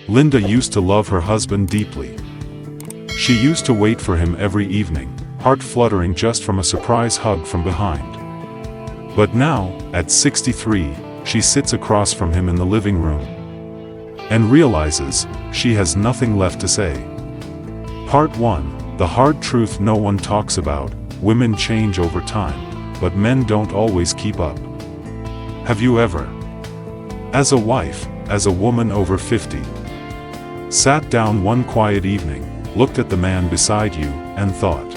Linda used to love her husband deeply. She used to wait for him every evening, heart fluttering just from a surprise hug from behind. But now, at 63, she sits across from him in the living room and realizes she has nothing left to say. Part 1. The hard truth no one talks about: women change over time, but men don't always keep up. Have you ever, as a wife, as a woman over 50, sat down one quiet evening, looked at the man beside you, and thought,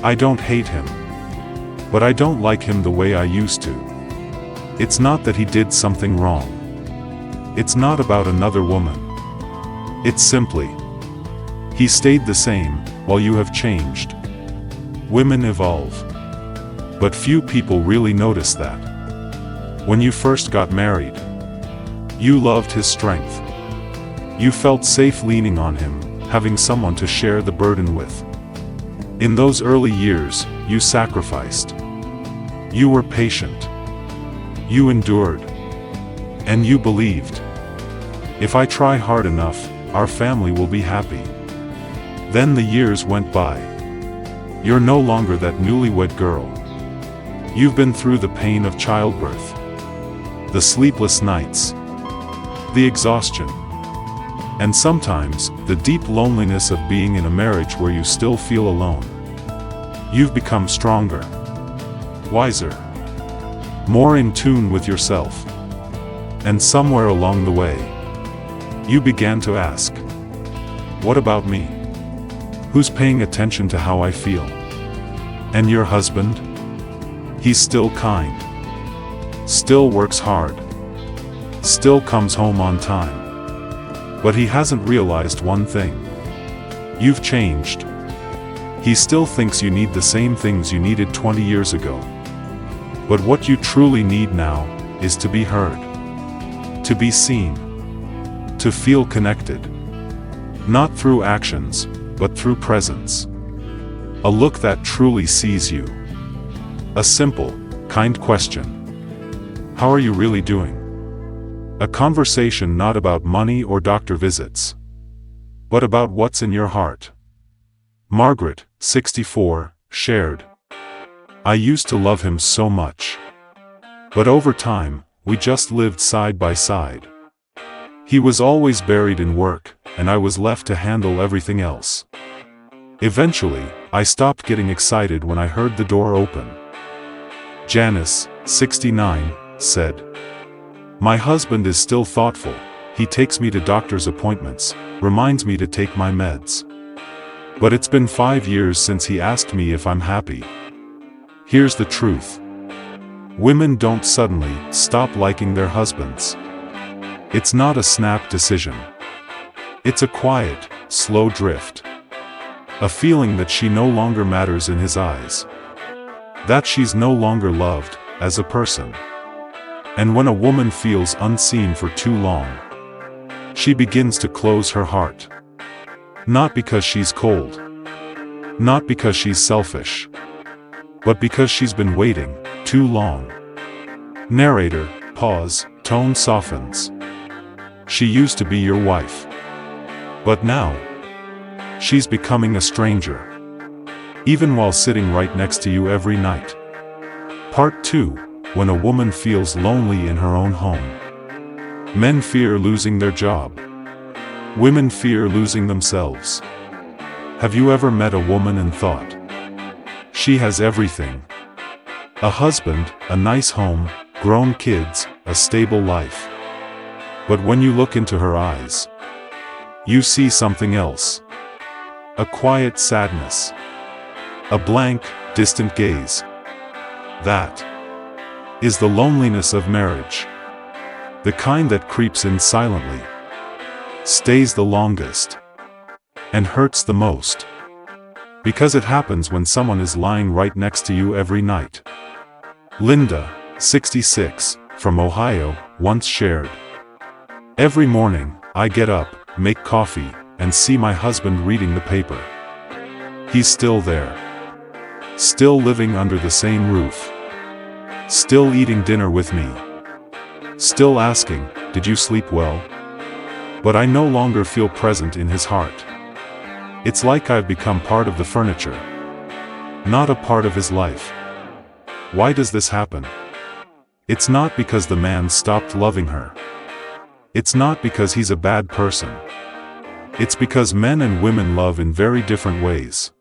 "I don't hate him, but I don't like him the way I used to"? It's not that he did something wrong. It's not about another woman. It's simply, he stayed the same, while you have changed. Women evolve. But few people really notice that. When you first got married, you loved his strength. You felt safe leaning on him, having someone to share the burden with. In those early years, you sacrificed. You were patient. You endured. And you believed, if I try hard enough, our family will be happy. Then the years went by. You're no longer that newlywed girl. You've been through the pain of childbirth, the sleepless nights, the exhaustion, and sometimes the deep loneliness of being in a marriage where you still feel alone. You've become stronger, wiser, more in tune with yourself. And somewhere along the way, you began to ask, what about me? Who's paying attention to how I feel? And your husband? He's still kind, still works hard, still comes home on time. But he hasn't realized one thing. You've changed. He still thinks you need the same things you needed 20 years ago. But what you truly need now is to be heard, to be seen, to feel connected. Not through actions, but through presence. A look that truly sees you. A simple, kind question. How are you really doing? A conversation not about money or doctor visits, but about what's in your heart. Margaret, 64, shared, "I used to love him so much. But over time, we just lived side by side. He was always buried in work, and I was left to handle everything else. Eventually, I stopped getting excited when I heard the door open." Janice, 69, said, "My husband is still thoughtful. He takes me to doctor's appointments, reminds me to take my meds. But it's been 5 years since he asked me if I'm happy." Here's the truth. Women don't suddenly stop liking their husbands. It's not a snap decision. It's a quiet, slow drift. A feeling that she no longer matters in his eyes. That she's no longer loved as a person. And when a woman feels unseen for too long, she begins to close her heart. Not because she's cold. Not because she's selfish. But because she's been waiting too long. Narrator, pause, tone softens. She used to be your wife. But now, she's becoming a stranger. Even while sitting right next to you every night. Part 2. When a woman feels lonely in her own home. Men fear losing their job. Women fear losing themselves. Have you ever met a woman and thought, she has everything? A husband, a nice home, grown kids, a stable life. But when you look into her eyes, you see something else. A quiet sadness. A blank, distant gaze. That is the loneliness of marriage. The kind that creeps in silently, stays the longest, and hurts the most. Because it happens when someone is lying right next to you every night. Linda, 66, from Ohio, once shared, "Every morning, I get up, make coffee, and see my husband reading the paper. He's still there. Still living under the same roof. Still eating dinner with me. Still asking, 'Did you sleep well?' but I no longer feel present in his heart. It's like I've become part of the furniture, not a part of his life. Why does this happen? It's not because the man stopped loving her. It's not because he's a bad person. It's because men and women love in very different ways,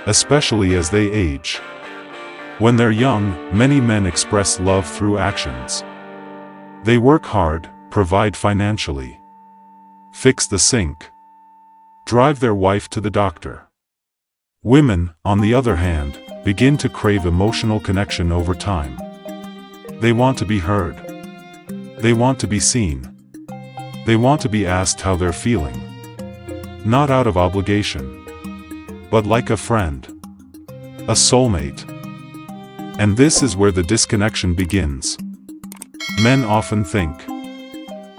especially as they age. When they're young, many men express love through actions. They work hard, provide financially, fix the sink, drive their wife to the doctor. Women, on the other hand, begin to crave emotional connection over time. They want to be heard. They want to be seen. They want to be asked how they're feeling. Not out of obligation, but like a friend, a soulmate. And this is where the disconnection begins. Men often think,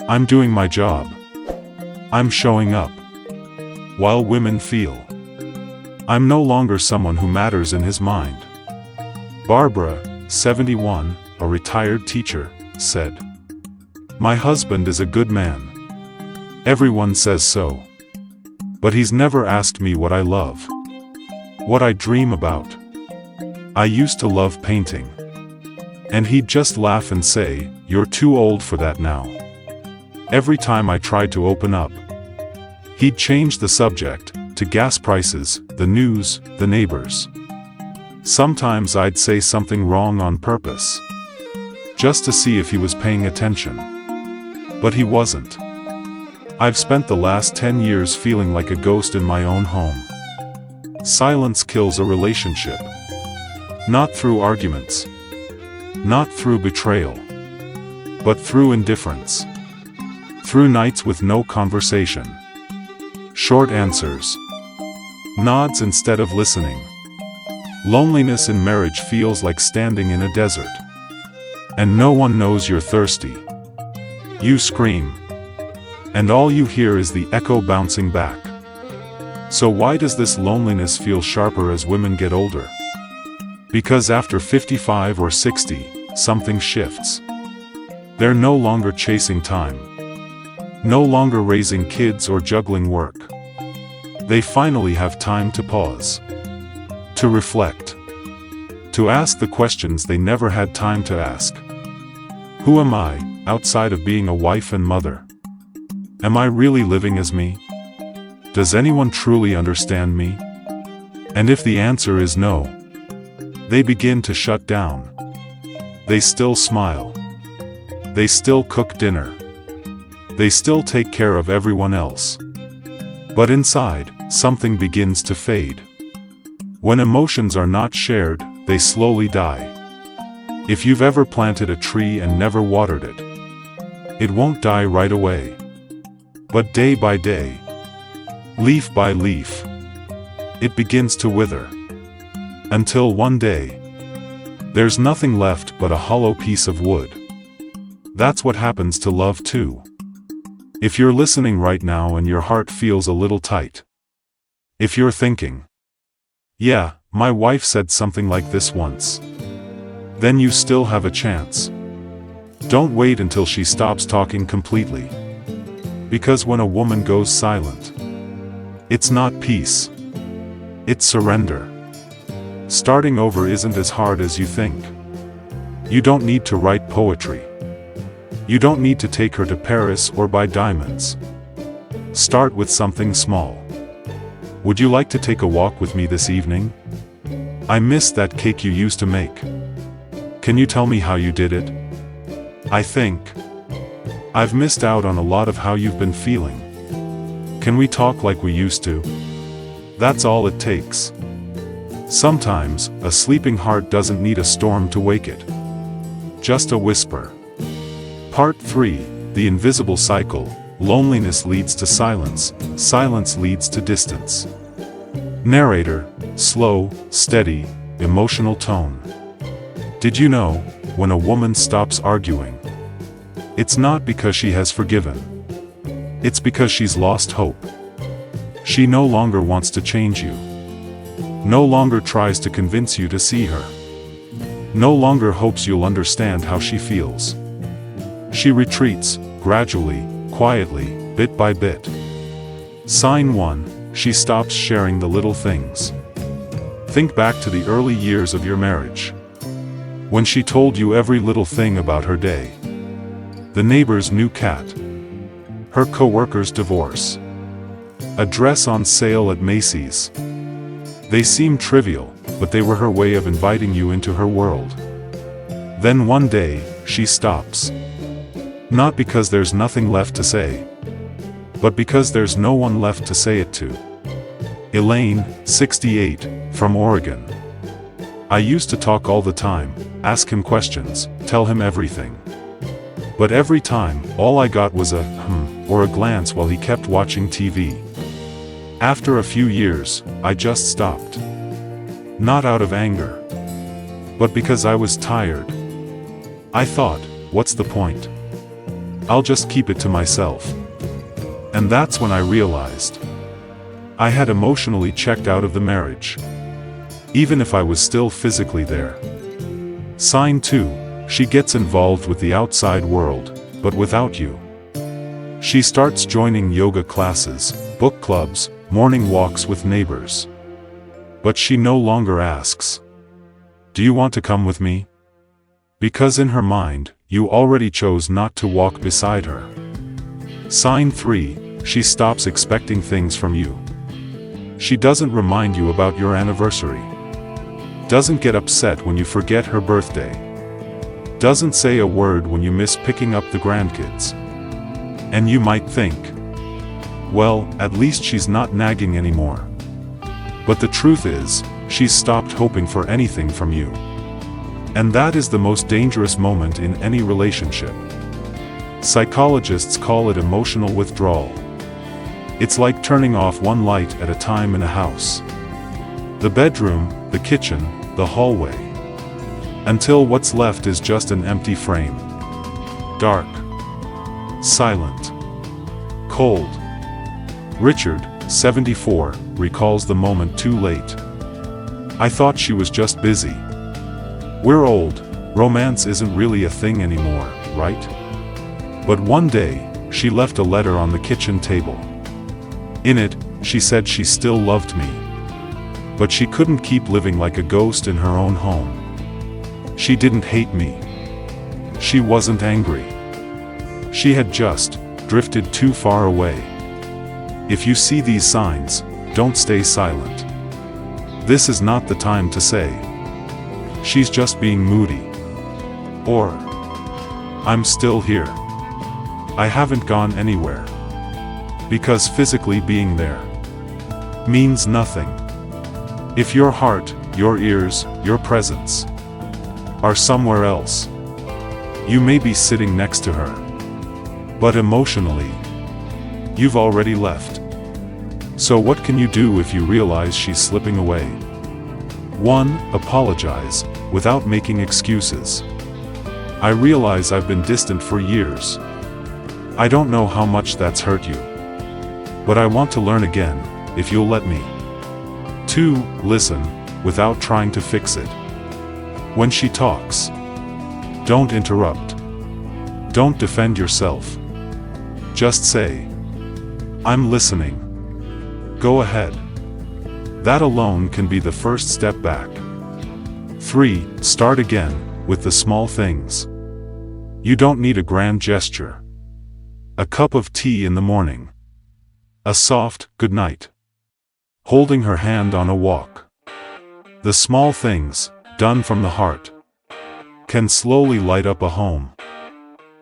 I'm doing my job, I'm showing up, while women feel, I'm no longer someone who matters in his mind. Barbara, 71, a retired teacher, said, "My husband is a good man. Everyone says so. But he's never asked me what I love, what I dream about. I used to love painting. And he'd just laugh and say, 'You're too old for that now.' Every time I tried to open up, he'd change the subject to gas prices, the news, the neighbors. Sometimes I'd say something wrong on purpose, just to see if he was paying attention. But he wasn't. I've spent the last 10 years feeling like a ghost in my own home. Silence kills a relationship. Not through arguments. Not through betrayal. But through indifference. Through nights with no conversation. Short answers. Nods instead of listening. Loneliness in marriage feels like standing in a desert. And no one knows you're thirsty. You scream. And all you hear is the echo bouncing back. So why does this loneliness feel sharper as women get older? Because after 55 or 60, something shifts. They're no longer chasing time. No longer raising kids or juggling work. They finally have time to pause. To reflect. To ask the questions they never had time to ask. Who am I, outside of being a wife and mother? Am I really living as me? Does anyone truly understand me? And if the answer is no, they begin to shut down. They still smile. They still cook dinner. They still take care of everyone else. But inside, something begins to fade. When emotions are not shared, they slowly die. If you've ever planted a tree and never watered it, it won't die right away. But day by day, leaf by leaf, it begins to wither. Until one day, there's nothing left but a hollow piece of wood. That's what happens to love too. If you're listening right now and your heart feels a little tight. If you're thinking, yeah, my wife said something like this once. Then you still have a chance. Don't wait until she stops talking completely. Because when a woman goes silent, it's not peace. It's surrender. Starting over isn't as hard as you think. You don't need to write poetry. You don't need to take her to Paris or buy diamonds. Start with something small. Would you like to take a walk with me this evening? I miss that cake you used to make. Can you tell me how you did it? I think I've missed out on a lot of how you've been feeling. Can we talk like we used to? That's all it takes. Sometimes, a sleeping heart doesn't need a storm to wake it. Just a whisper. Part 3, The Invisible Cycle. Loneliness leads to silence, silence leads to distance. Narrator, slow, steady, emotional tone. Did you know, when a woman stops arguing, it's not because she has forgiven. It's because she's lost hope. She no longer wants to change you. No longer tries to convince you to see her. No longer hopes you'll understand how she feels. She retreats, gradually, quietly, bit by bit. Sign 1, she stops sharing the little things. Think back to the early years of your marriage. When she told you every little thing about her day. The neighbor's new cat. Her coworker's divorce. A dress on sale at Macy's. They seem trivial, but they were her way of inviting you into her world. Then one day, she stops. Not because there's nothing left to say, but because there's no one left to say it to. Elaine, 68, from Oregon. I used to talk all the time, ask him questions, tell him everything. But every time, all I got was a or a glance while he kept watching TV. After a few years, I just stopped. Not out of anger, but because I was tired. I thought, what's the point? I'll just keep it to myself. And that's when I realized I had emotionally checked out of the marriage, even if I was still physically there. Sign 2, she gets involved with the outside world, but without you. She starts joining yoga classes, book clubs, morning walks with neighbors. But she no longer asks, "Do you want to come with me?" Because in her mind, you already chose not to walk beside her. Sign 3, she stops expecting things from you. She doesn't remind you about your anniversary. Doesn't get upset when you forget her birthday. Doesn't say a word when you miss picking up the grandkids. And you might think, well, at least she's not nagging anymore. But the truth is, she's stopped hoping for anything from you. And that is the most dangerous moment in any relationship. Psychologists call it emotional withdrawal. It's like turning off one light at a time in a house. The bedroom, the kitchen, the hallway. Until what's left is just an empty frame. Dark. Silent. Cold. Richard, 74, recalls the moment too late. I thought she was just busy. We're old, romance isn't really a thing anymore, right? But one day, she left a letter on the kitchen table. In it, she said she still loved me. But she couldn't keep living like a ghost in her own home. She didn't hate me. She wasn't angry. She had just drifted too far away. If you see these signs, don't stay silent. This is not the time to say, "She's just being moody." Or, "I'm still here. I haven't gone anywhere." Because physically being there means nothing. If your heart, your ears, your presence are somewhere else, you may be sitting next to her, but emotionally, you've already left. So what can you do if you realize she's slipping away? 1. Apologize, without making excuses. I realize I've been distant for years. I don't know how much that's hurt you. But I want to learn again, if you'll let me. 2. Listen, without trying to fix it. When she talks, don't interrupt. Don't defend yourself. Just say, "I'm listening. Go ahead." That alone can be the first step back. 3. Start again, with the small things. You don't need a grand gesture. A cup of tea in the morning. A soft "good night." Holding her hand on a walk. The small things, done from the heart, can slowly light up a home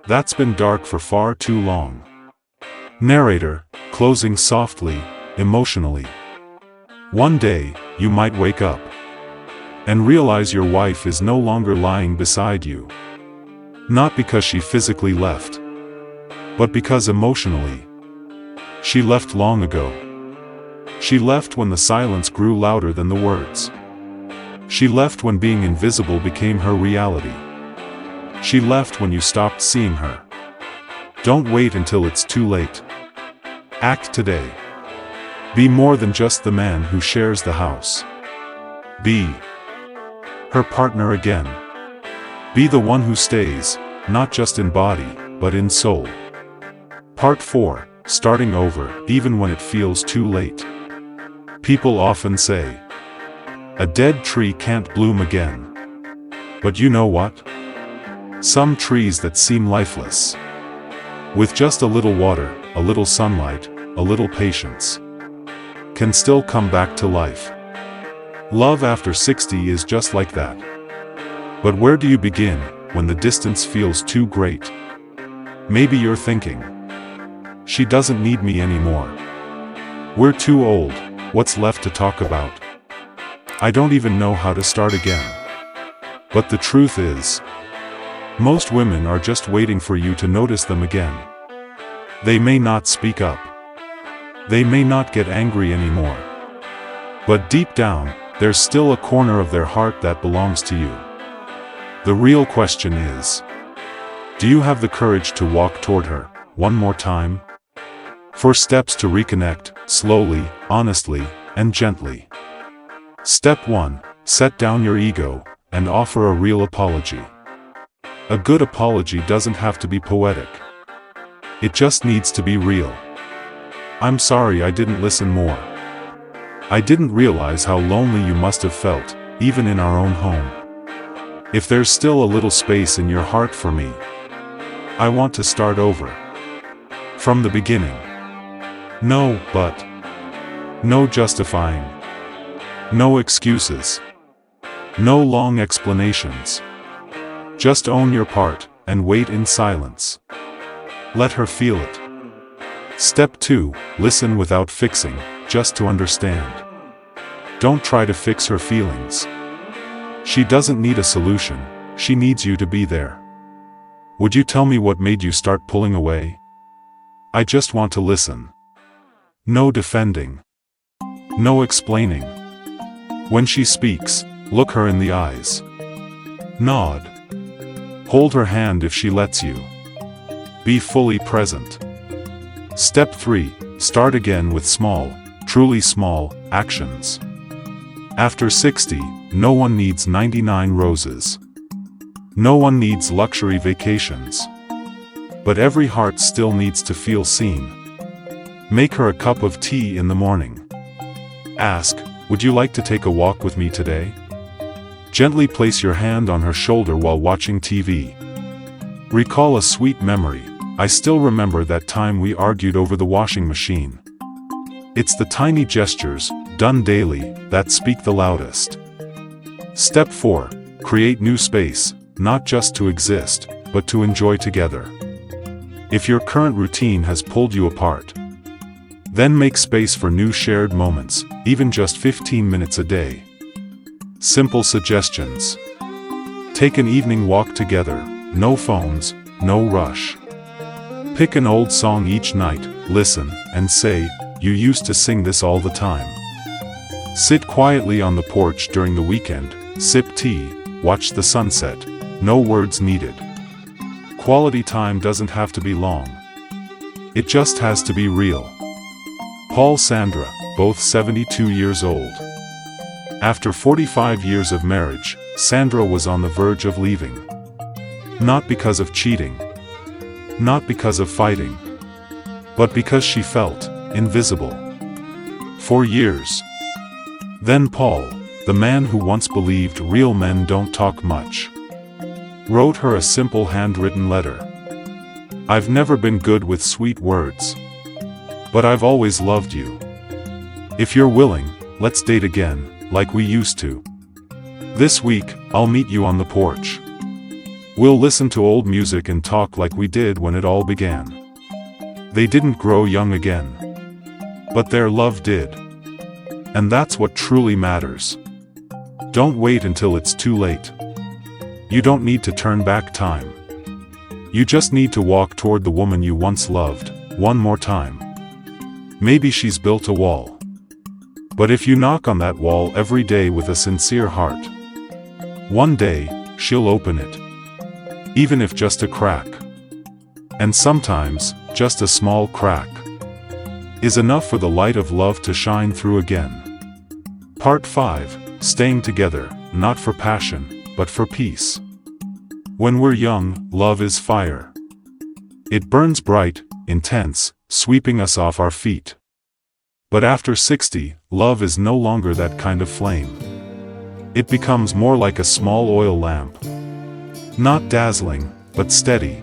that's been dark for far too long. Narrator, closing softly, emotionally. One day, you might wake up and realize your wife is no longer lying beside you. Not because she physically left, but because emotionally, she left long ago. She left when the silence grew louder than the words. She left when being invisible became her reality. She left when you stopped seeing her. Don't wait until it's too late. Act today. Be more than just the man who shares the house. Be her partner again. Be the one who stays, not just in body, but in soul. Part 4. starting over, even when it feels too late. People often say, a dead tree can't bloom again. But you know what? Some trees that seem lifeless, with just a little water, a little sunlight, a little patience, can still come back to life. Love after 60 is just like that. But where do you begin when the distance feels too great? Maybe you're thinking, she doesn't need me anymore. We're too old, what's left to talk about? I don't even know how to start again. But the truth is, most women are just waiting for you to notice them again. They may not speak up. They may not get angry anymore. But deep down, there's still a corner of their heart that belongs to you. The real question is, do you have the courage to walk toward her, one more time? 4 steps to reconnect, slowly, honestly, and gently. Step 1, set down your ego, and offer a real apology. A good apology doesn't have to be poetic. It just needs to be real. I'm sorry I didn't listen more. I didn't realize how lonely you must have felt, even in our own home. If there's still a little space in your heart for me, I want to start over. From the beginning. No but. No justifying. No excuses. No long explanations. Just own your part, and wait in silence. Let her feel it. Step 2, listen without fixing, just to understand. Don't try to fix her feelings. She doesn't need a solution, she needs you to be there. Would you tell me what made you start pulling away? I just want to listen. No defending. No explaining. When she speaks, look her in the eyes. Nod. Hold her hand if she lets you. Be fully present. Step 3, start again with small, truly small, actions. After 60, no one needs 99 roses. No one needs luxury vacations. But every heart still needs to feel seen. Make her a cup of tea in the morning. Ask, would you like to take a walk with me today? Gently place your hand on her shoulder while watching TV. Recall a sweet memory. I still remember that time we argued over the washing machine. It's the tiny gestures, done daily, that speak the loudest. Step 4, create new space, not just to exist, but to enjoy together. If your current routine has pulled you apart, then make space for new shared moments, even just 15 minutes a day. Simple suggestions. Take an evening walk together, no phones, no rush. Pick an old song each night, listen, and say, you used to sing this all the time. Sit quietly on the porch during the weekend, sip tea, watch the sunset, no words needed. Quality time doesn't have to be long. It just has to be real. Paul Sandra, both 72 years old. After 45 years of marriage, Sandra was on the verge of leaving. Not because of cheating. Not because of fighting. But because she felt invisible. For years. Then Paul, the man who once believed real men don't talk much, wrote her a simple handwritten letter. I've never been good with sweet words, but I've always loved you. If you're willing, let's date again, like we used to. This week, I'll meet you on the porch. We'll listen to old music and talk like we did when it all began. They didn't grow young again, but their love did. And that's what truly matters. Don't wait until it's too late. You don't need to turn back time. You just need to walk toward the woman you once loved, one more time. Maybe she's built a wall. But if you knock on that wall every day with a sincere heart, one day, she'll open it. Even if just a crack. And sometimes, just a small crack is enough for the light of love to shine through again. Part 5, Staying Together, not for passion, but for peace. When we're young, love is fire. It burns bright, intense, sweeping us off our feet. But after 60, love is no longer that kind of flame. It becomes more like a small oil lamp. Not dazzling, but steady.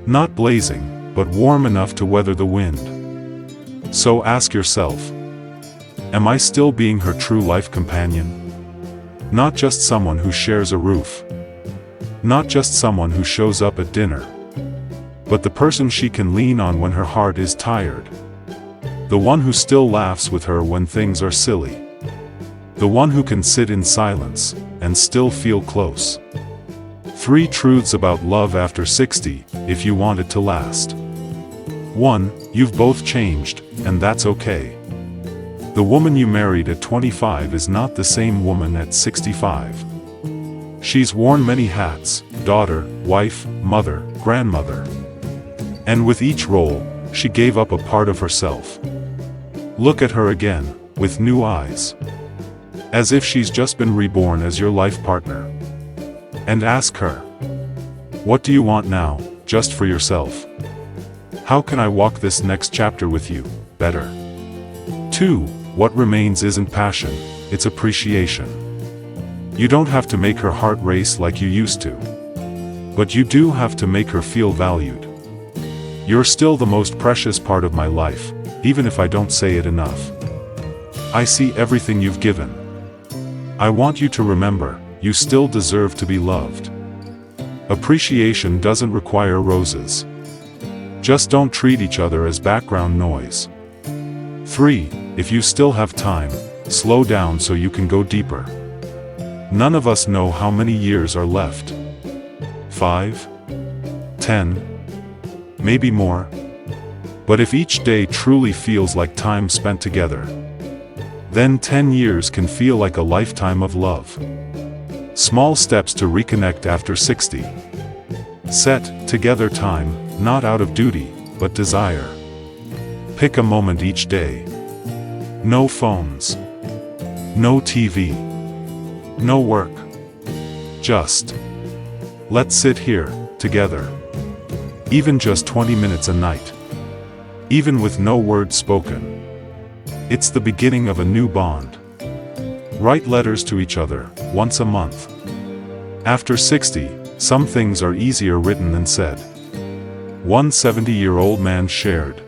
Not blazing, but warm enough to weather the wind. So ask yourself, am I still being her true life companion? Not just someone who shares a roof. Not just someone who shows up at dinner. But the person she can lean on when her heart is tired. The one who still laughs with her when things are silly. The one who can sit in silence and still feel close. 3 truths about love after 60, if you want it to last. 1. You've both changed, and that's okay. The woman you married at 25 is not the same woman at 65. She's worn many hats: daughter, wife, mother, grandmother. And with each role, she gave up a part of herself. Look at her again, with new eyes. As if she's just been reborn as your life partner. And ask her, what do you want now, just for yourself? How can I walk this next chapter with you, better? 2. What remains isn't passion, it's appreciation. You don't have to make her heart race like you used to. But you do have to make her feel valued. You're still the most precious part of my life, even if I don't say it enough. I see everything you've given. I want you to remember, you still deserve to be loved. Appreciation doesn't require roses. Just don't treat each other as background noise. 3. If you still have time, slow down so you can go deeper. None of us know how many years are left. 5? 10? Maybe more. But if each day truly feels like time spent together, then 10 years can feel like a lifetime of love. Small steps to reconnect after 60. Set together time, not out of duty, but desire. Pick a moment each day. No phones. No TV. No work. Just let's sit here, together. Even just 20 minutes a night. Even with no words spoken. It's the beginning of a new bond. Write letters to each other, once a month. After 60, some things are easier written than said. One 70-year-old man shared.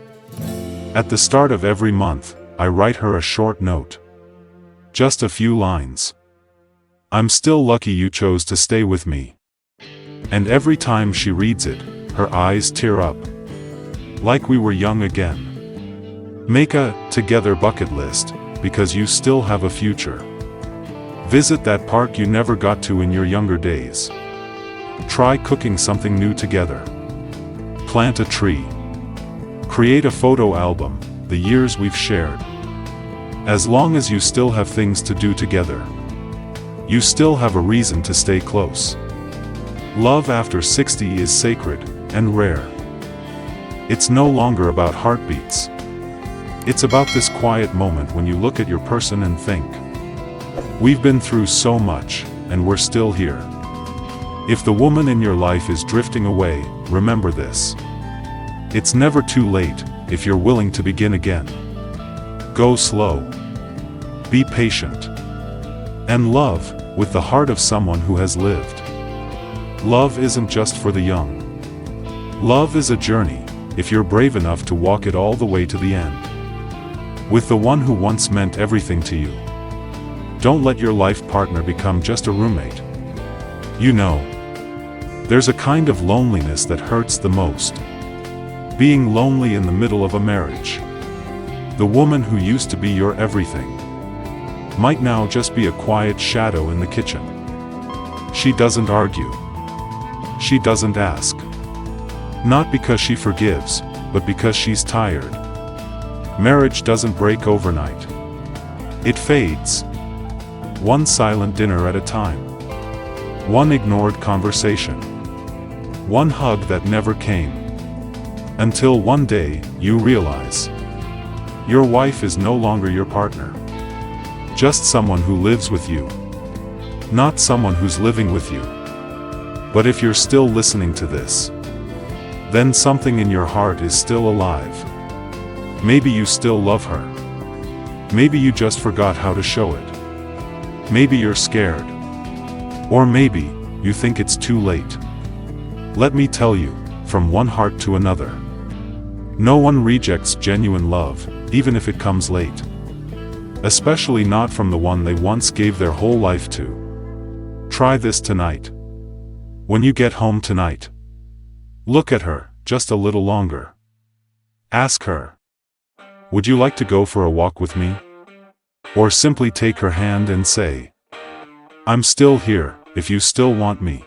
At the start of every month, I write her a short note. Just a few lines. I'm still lucky you chose to stay with me. And every time she reads it, her eyes tear up. Like we were young again. Make a together bucket list, because you still have a future. Visit that park you never got to in your younger days. Try cooking something new together. Plant a tree. Create a photo album, the years we've shared. As long as you still have things to do together, you still have a reason to stay close. Love after 60 is sacred and rare. It's no longer about heartbeats. It's about this quiet moment when you look at your person and think, we've been through so much, and we're still here. If the woman in your life is drifting away, remember this. It's never too late, if you're willing to begin again. Go slow. Be patient. And love, with the heart of someone who has lived. Love isn't just for the young. Love is a journey, if you're brave enough to walk it all the way to the end. With the one who once meant everything to you. Don't let your life partner become just a roommate. You know, there's a kind of loneliness that hurts the most. Being lonely in the middle of a marriage. The woman who used to be your everything might now just be a quiet shadow in the kitchen. She doesn't argue. She doesn't ask. Not because she forgives, but because she's tired. Marriage doesn't break overnight. It fades. One silent dinner at a time. One ignored conversation. One hug that never came. Until one day, you realize your wife is no longer your partner. Just someone who lives with you. Not someone who's living with you. But if you're still listening to this, then something in your heart is still alive. Maybe you still love her. Maybe you just forgot how to show it. Maybe you're scared. Or maybe you think it's too late. Let me tell you, from one heart to another, no one rejects genuine love, even if it comes late. Especially not from the one they once gave their whole life to. Try this tonight. When you get home tonight, look at her, just a little longer. Ask her, would you like to go for a walk with me? Or simply take her hand and say, I'm still here, if you still want me.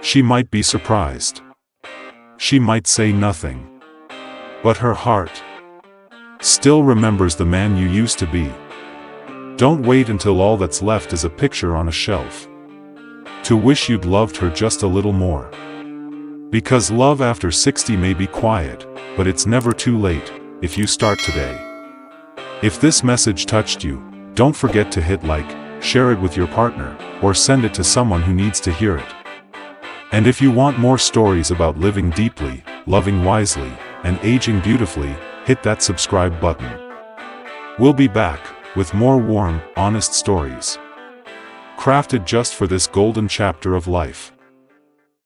She might be surprised. She might say nothing. But her heart still remembers the man you used to be. Don't wait until all that's left is a picture on a shelf to wish you'd loved her just a little more. Because love after 60 may be quiet, but it's never too late, if you start today. If this message touched you, don't forget to hit like, share it with your partner, or send it to someone who needs to hear it. And if you want more stories about living deeply, loving wisely, and aging beautifully, hit that subscribe button. We'll be back with more warm, honest stories, crafted just for this golden chapter of life.